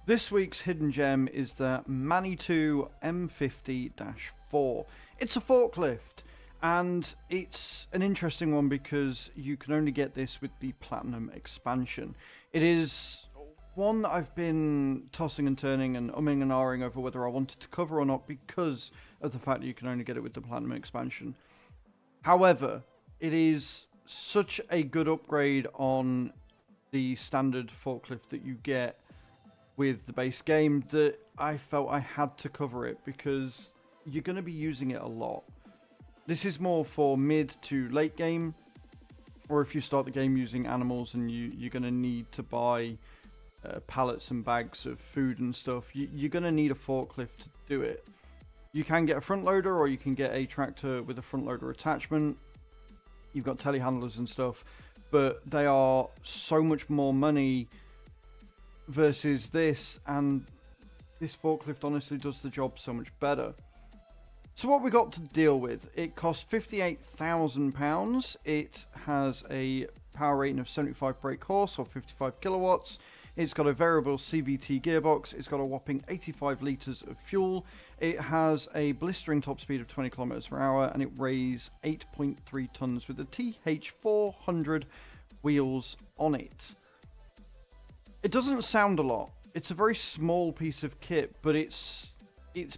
This week's hidden gem is the Manitou M50-4. It's a forklift, and it's an interesting one because you can only get this with the Platinum expansion. It is one that I've been tossing and turning and umming and ahhing over whether I wanted to cover or not because of the fact that you can only get it with the Platinum expansion. However, it is such a good upgrade on the standard forklift that you get with the base game that I felt I had to cover it because you're going to be using it a lot. This is more for mid to late game, or if you start the game using animals and you're going to need to buy pallets and bags of food and stuff, you're going to need a forklift to do it. You can get a front loader, or you can get a tractor with a front loader attachment. You've got telehandlers and stuff, but they are so much more money versus this, and this forklift honestly does the job so much better. So what we got to deal with, it costs £58,000. It has a power rating of 75 brake horse or 55 kilowatts. It's got a variable CVT gearbox. It's got a whopping 85 litres of fuel. It has a blistering top speed of 20 kilometers per hour, and it weighs 8.3 tons with the TH400 wheels on it. It doesn't sound a lot. It's a very small piece of kit, but it's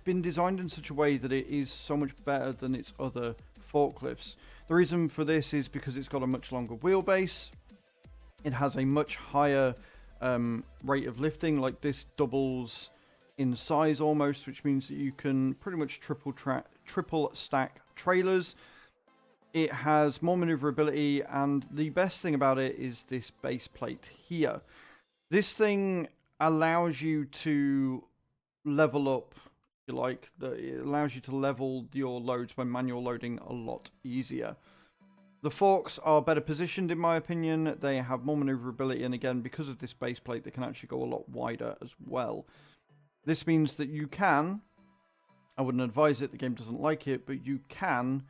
been designed in such a way that it is so much better than its other forklifts. The reason for this is because it's got a much longer wheelbase. It has a much higher rate of lifting. Like, this doubles in size almost, which means that you can pretty much triple stack trailers. It has more maneuverability, and the best thing about it is this base plate here. This thing allows you to level up, if you like. It allows you to level your loads when manual loading a lot easier. The forks are better positioned in my opinion. They have more maneuverability, and again, because of this base plate, they can actually go a lot wider as well. This means that you can, I wouldn't advise it, the game doesn't like it, but you can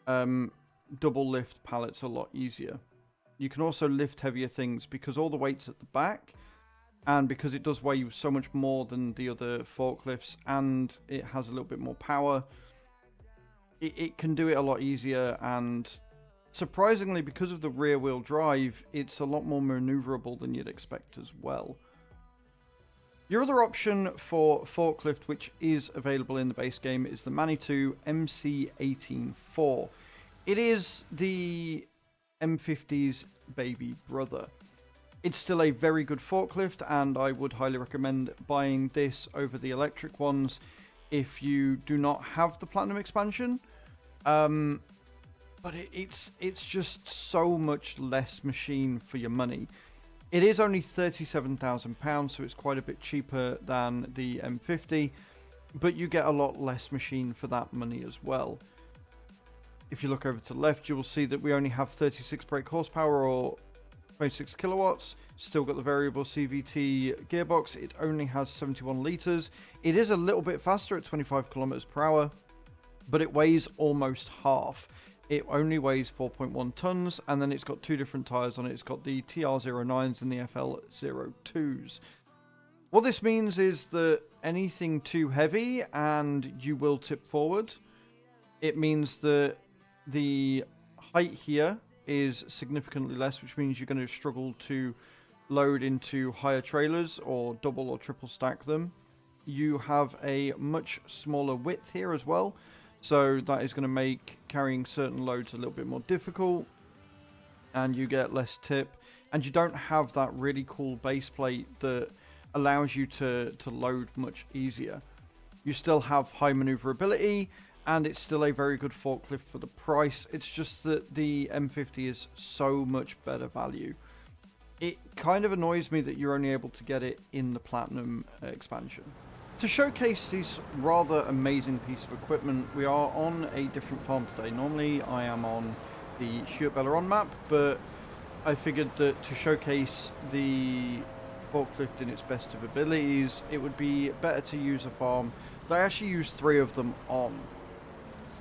double lift pallets a lot easier. You can also lift heavier things because all the weight's at the back, and because it does weigh so much more than the other forklifts, and it has a little bit more power, it can do it a lot easier. And surprisingly, because of the rear wheel drive, it's a lot more maneuverable than you'd expect as well. Your other option for forklift, which is available in the base game, is the Manitou MC18-4. It is the M50's baby brother. It's still a very good forklift, and I would highly recommend buying this over the electric ones if you do not have the Platinum expansion. But it's just so much less machine for your money. It is only £37,000, so it's quite a bit cheaper than the M50, but you get a lot less machine for that money as well. If you look over to the left, you will see that we only have 36 brake horsepower or 26 kilowatts. Still got the variable CVT gearbox. It only has 71 litres. It is a little bit faster at 25 kilometers per hour, but it weighs almost half. It only weighs 4.1 tons, and then it's got two different tyres on it. It's got the TR09s and the FL02s. What this means is that anything too heavy and you will tip forward. It means that the height here is significantly less, which means you're going to struggle to load into higher trailers or double or triple stack them. You have a much smaller width here as well, so that is going to make carrying certain loads a little bit more difficult, and you get less tip, and you don't have that really cool base plate that allows you to load much easier. You still have high maneuverability, and it's still a very good forklift for the price. It's just that the M50 is so much better value. It kind of annoys me that you're only able to get it in the Platinum expansion. To showcase this rather amazing piece of equipment, we are on a different farm today. Normally I am on the Huet-Belleron map, but I figured that to showcase the forklift in its best of abilities, it would be better to use a farm that I actually use 3 of them on.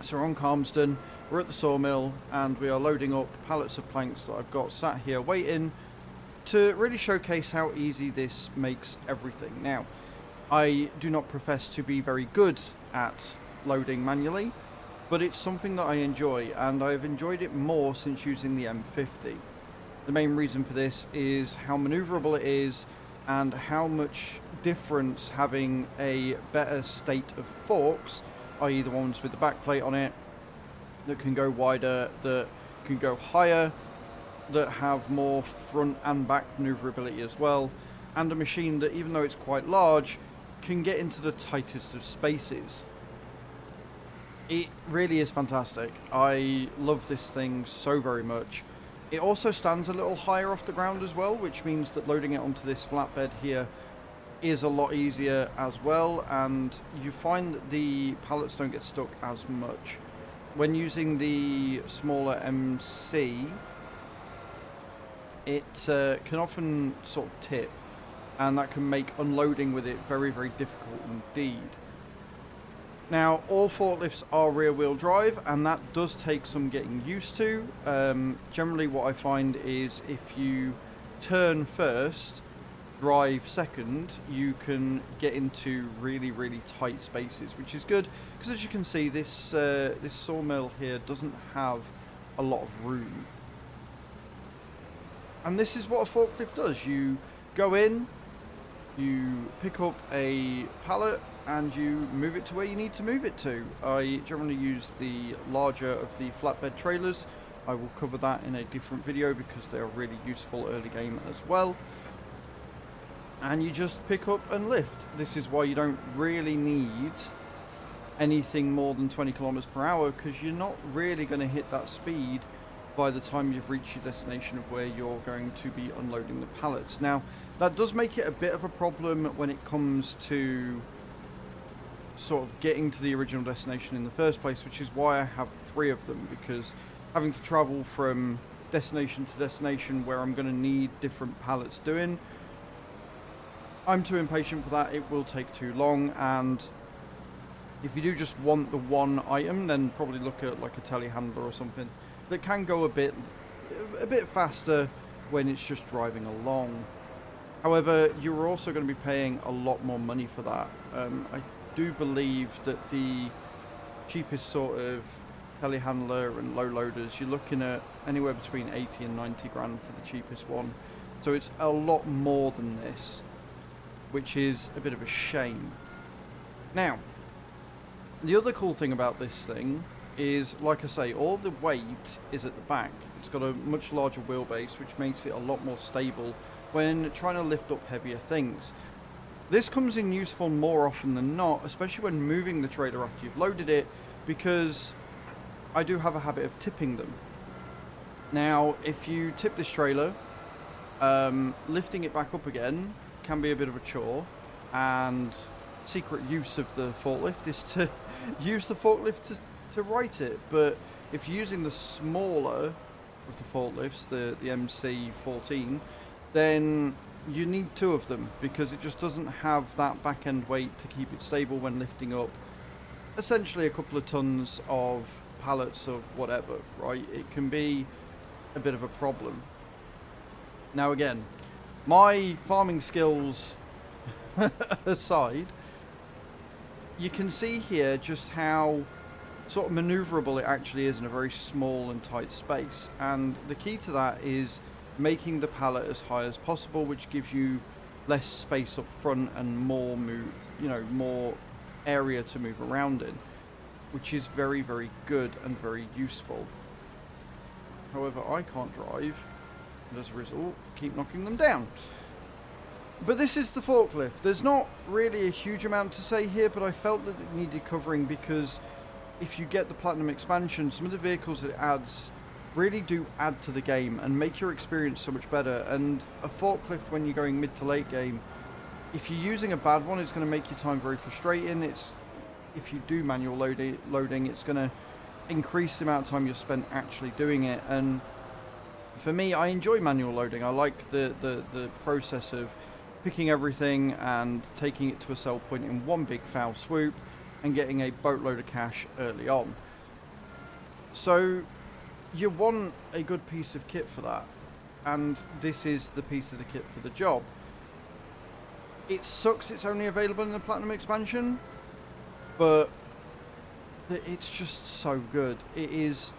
So we're on Calmsden, we're at the sawmill, and we are loading up pallets of planks that I've got sat here waiting to really showcase how easy this makes everything. Now, I do not profess to be very good at loading manually, but it's something that I enjoy, and I've enjoyed it more since using the M50. The main reason for this is how maneuverable it is and how much difference having a better state of forks, i.e. the ones with the back plate on it, that can go wider, that can go higher, that have more front and back maneuverability as well, and a machine that, even though it's quite large, can get into the tightest of spaces. It really is fantastic. I love this thing so very much. It also stands a little higher off the ground as well, which means that loading it onto this flatbed here is a lot easier as well, and you find that the pallets don't get stuck as much. When using the smaller MC, it can often sort of tip, and that can make unloading with it very, very difficult indeed. Now, all forklifts are rear-wheel drive, and that does take some getting used to. Generally what I find is if you turn first, drive second, you can get into really, really tight spaces, which is good, because as you can see, this this sawmill here doesn't have a lot of room. And this is what a forklift does. You go in, you pick up a pallet, and you move it to where you need to move it to. I generally use the larger of the flatbed trailers. I will cover that in a different video because they are really useful early game as well. And you just pick up and lift. This is why you don't really need anything more than 20 kilometers per hour, because you're not really going to hit that speed by the time you've reached your destination of where you're going to be unloading the pallets. Now, that does make it a bit of a problem when it comes to sort of getting to the original destination in the first place, which is why I have 3 of them, because having to travel from destination to destination where I'm going to need different pallets doing, I'm too impatient for that. It will take too long, and if you do just want the one item, then probably look at like a telehandler or something that can go a bit faster when it's just driving along. However, you're also going to be paying a lot more money for that. I do believe that the cheapest sort of telehandler and low loaders, you're looking at anywhere between 80 and 90 grand for the cheapest one. So it's a lot more than this, which is a bit of a shame. Now, the other cool thing about this thing is, like I say, all the weight is at the back. It's got a much larger wheelbase, which makes it a lot more stable when trying to lift up heavier things. This comes in useful more often than not, especially when moving the trailer after you've loaded it, because I do have a habit of tipping them. Now, if you tip this trailer, lifting it back up again can be a bit of a chore, and secret use of the forklift is to use the forklift to right it. But if you're using the smaller of the forklifts, the MC14, then you need 2 of them, because it just doesn't have that back end weight to keep it stable when lifting up essentially a couple of tons of pallets of whatever, right? It can be a bit of a problem. Now again, my farming skills aside, you can see here just how sort of maneuverable it actually is in a very small and tight space, and the key to that is making the pallet as high as possible, which gives you less space up front and more more area to move around in, which is very, very good and very useful. However, I can't drive, and as a result, keep knocking them down. But this is the forklift. There's not really a huge amount to say here, but I felt that it needed covering, because if you get the Platinum expansion, some of the vehicles that it adds really do add to the game and make your experience so much better. And a forklift, when you're going mid to late game, if you're using a bad one, it's going to make your time very frustrating. If you do manual loading, it's going to increase the amount of time you'll spend actually doing it. And for me, I enjoy manual loading. I like the process of picking everything and taking it to a sell point in one big foul swoop and getting a boatload of cash early on. So you want a good piece of kit for that. and this is the piece of the kit for the job. It sucks it's only available in the Platinum expansion, but it's just so good. It is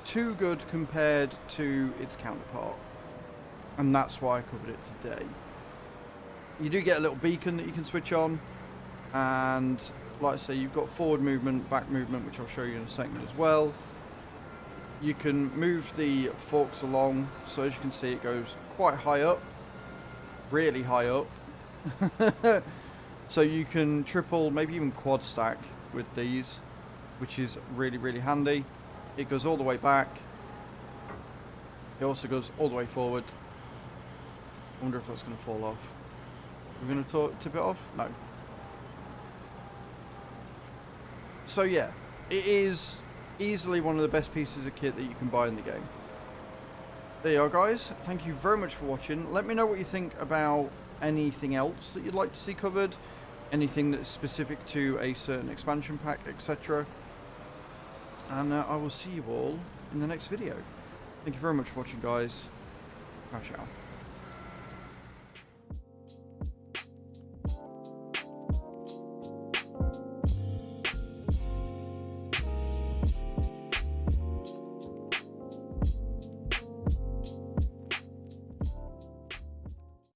too good compared to its counterpart, and that's why I covered it today. You do get a little beacon that you can switch on, and like I say, you've got forward movement, back movement, which I'll show you in a second as well. You can move the forks along, so as you can see it goes quite high up, really high up. So you can triple, maybe even quad stack with these, which is really, really handy. It goes all the way back. It also goes all the way forward. I wonder if that's going to fall off. We're going to tip it off? No. So yeah, it is easily one of the best pieces of kit that you can buy in the game. There you are, guys. Thank you very much for watching. Let me know what you think about anything else that you'd like to see covered, anything that's specific to a certain expansion pack, etc. And I will see you all in the next video. Thank you very much for watching, guys. Ciao, ciao.